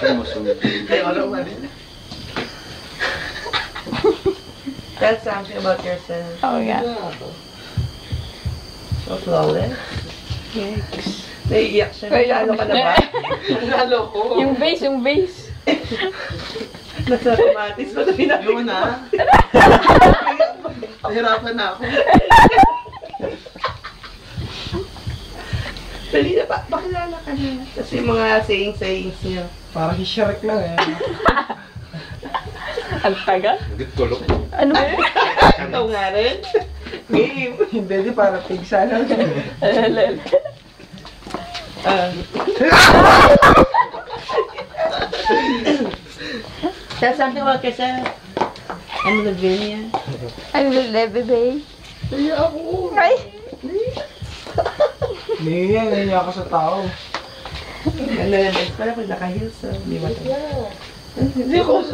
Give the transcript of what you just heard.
Sumusunod. Tell something about yourself. Oh, yeah. So flawless. Yikes. Naiiyak siya. Nalo ka na ba? Nalo ko. Yung base. Nasa kamatis pa na pinapit. Yun na. Nahirapan na ako. Dali na pa. Pakilala ka na. Kasi mga sayings niyo. Parang Shrek lang eh. Ang taga? Nagtulog. Ano ba? Ikaw nga rin. Game. Hindi, di para pigsa lang. Tell something about yourself. Ano na niya? Ano ba, bebe? Hindi ako. Ay! Hindi ako sa tao. Ano na, para pag naka-heels, di ba? Hindi ko.